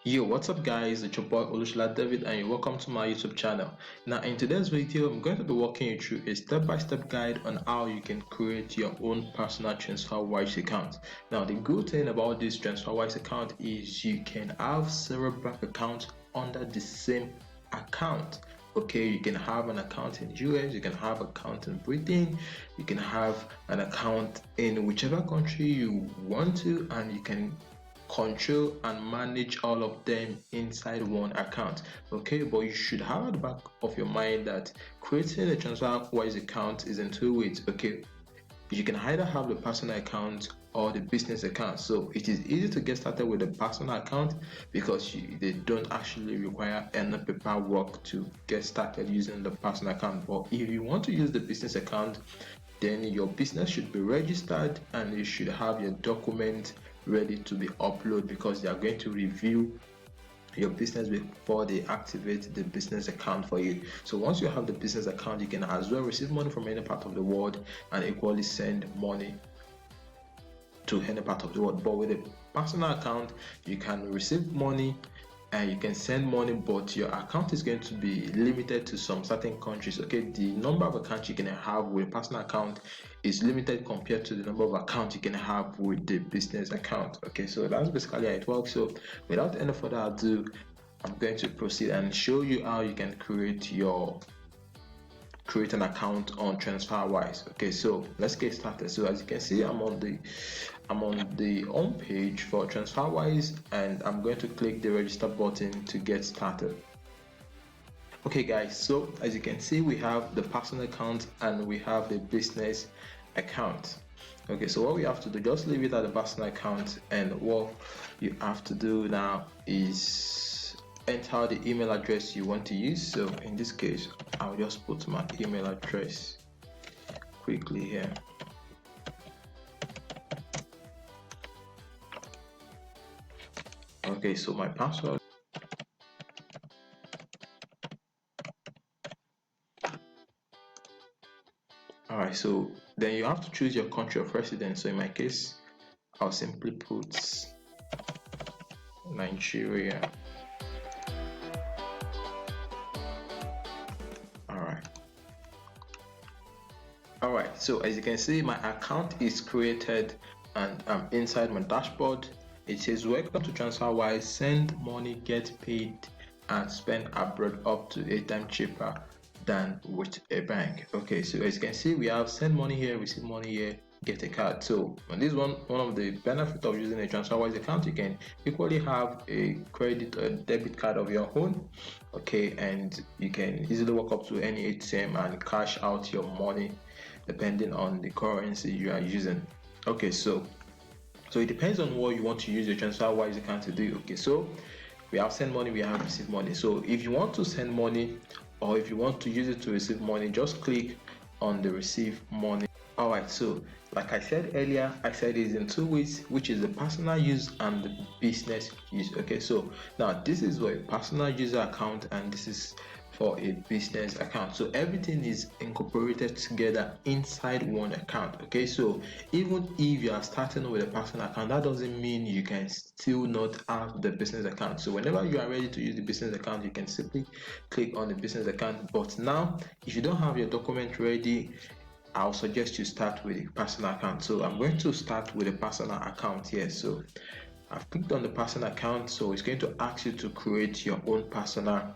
Yo, what's up guys, it's your boy Olushla David and you're welcome to my YouTube channel. Now in today's video, I'm going to be walking you through a step-by-step guide on how you can create your own personal Transferwise account. Now the good thing about this Transferwise account is you can have several bank accounts under the same account. Okay, you can have an account in US, you can have an account in Britain, you can have an account in whichever country you want to, and you can control and manage all of them inside one account. Okay, but you should have at the back of your mind that creating a Transferwise account is in two ways. Okay, you can either have the personal account or the business account. So it is easy to get started with the personal account because they don't actually require any paperwork to get started using the personal account. But if you want to use the business account, then your business should be registered and you should have your document ready to be uploaded, because they are going to review your business before they activate the business account for you. So once you have the business account, you can as well receive money from any part of the world and equally send money to any part of the world. But with a personal account, you can receive money and you can send money, but your account is going to be limited to some certain countries. Okay, the number of accounts you can have with a personal account is limited compared to the number of accounts you can have with the business account. Okay, so that's basically how it works. So without any further ado, I'm going to proceed and show you how you can create an account on Transferwise. Okay, so let's get started. So as you can see, I'm on the home page for Transferwise and I'm going to click the register button to get started. Okay guys, so as you can see, we have the personal account and we have the business account. Okay, so what we have to do, just leave it at the personal account, and what you have to do now is enter the email address you want to use. So in this case, I'll just put my email address quickly here. Okay, so my password. Alright, so then you have to choose your country of residence. So in my case, I'll simply put Nigeria. Alright, so as you can see, my account is created and I'm inside my dashboard. It says welcome to Transferwise, send money, get paid and spend abroad up to 8 times cheaper than with a bank. Okay, so as you can see, we have send money here, receive money here, get a card. So on this one of the benefits of using a Transferwise account, you can equally have a credit or debit card of your own. Okay, and you can easily walk up to any ATM and cash out your money depending on the currency you are using. Okay, so it depends on what you want to use your Transferwise account to do. Okay, so we have send money, we have receive money. So if you want to send money or if you want to use it to receive money, just click on the receive money. Alright, so like I said earlier, I said it's in two ways, which is the personal use and the business use. Okay, so now this is for a personal user account and this is for a business account. So everything is incorporated together inside one account. Okay, so even if you are starting with a personal account, that doesn't mean you can still not have the business account. So whenever you are ready to use the business account, you can simply click on the business account. But now if you don't have your document ready, I'll suggest you start with a personal account. So I'm going to start with a personal account here. So I've clicked on the personal account, so it's going to ask you to create your own personal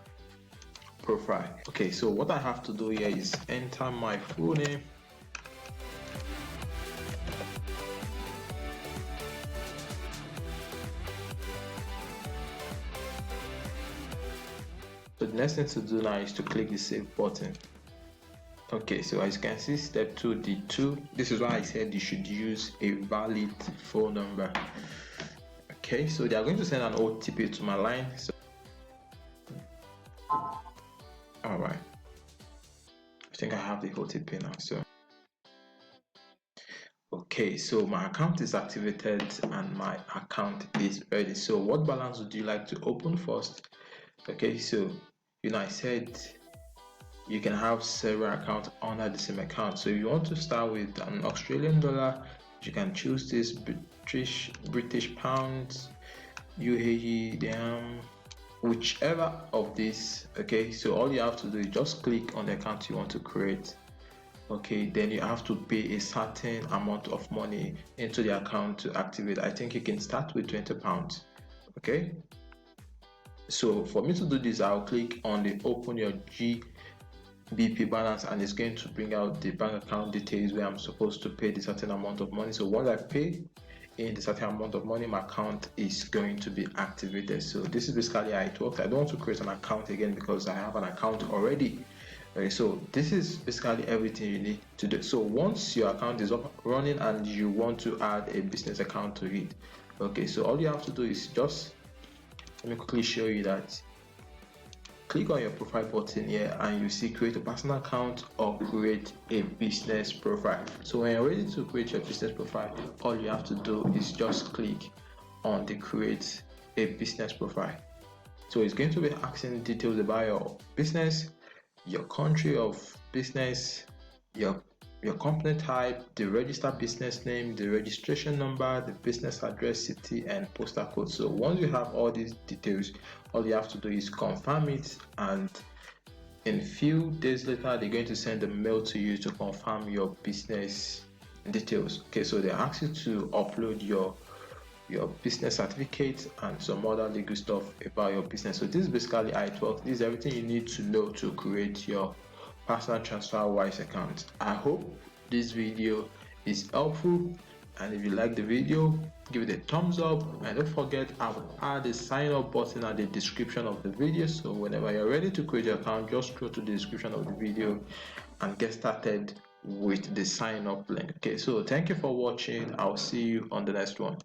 profile. Okay, so what I have to do here is enter my full name, so the next thing to do now is to click the save button. Okay, so as you can see, step 2, D2. This is why I said you should use a valid phone number. Okay, so they are going to send an OTP to my line. So all right, I think I have the OTP now. So okay, so my account is activated and my account is ready. So what balance would you like to open first? Okay, so I said you can have several accounts under the same account. So if you want to start with an Australian dollar, you can choose this British pounds, UAE, whichever of these. Okay, so all you have to do is just click on the account you want to create. Okay, then you have to pay a certain amount of money into the account to activate. I think you can start with £20. Okay, so for me to do this, I'll click on the open your GBP balance, and it's going to bring out the bank account details where I'm supposed to pay the certain amount of money. So once I pay in the certain amount of money, my account is going to be activated. So this is basically how it works. I don't want to create an account again because I have an account already. Okay, so this is basically everything you need to do. So once your account is up running and you want to add a business account to it, okay, so all you have to do is just, let me quickly show you that. Click on your profile button here and you see create a personal account or create a business profile. So when you're ready to create your business profile, all you have to do is just click on the create a business profile. So it's going to be asking details about your business, your country of business, your company type, the registered business name, the registration number, the business address, city, and postal code. So once you have all these details, all you have to do is confirm it, and in a few days later they're going to send a mail to you to confirm your business details. Okay, so they ask you to upload your business certificate and some other legal stuff about your business. So this is basically how it works. This is everything you need to know to create your personal Transferwise account. I hope this video is helpful, and if you like the video, give it a thumbs up, and don't forget I will add a sign up button at the description of the video. So whenever you're ready to create your account, just go to the description of the video and get started with the sign up link. Okay, so thank you for watching. I'll see you on the next one.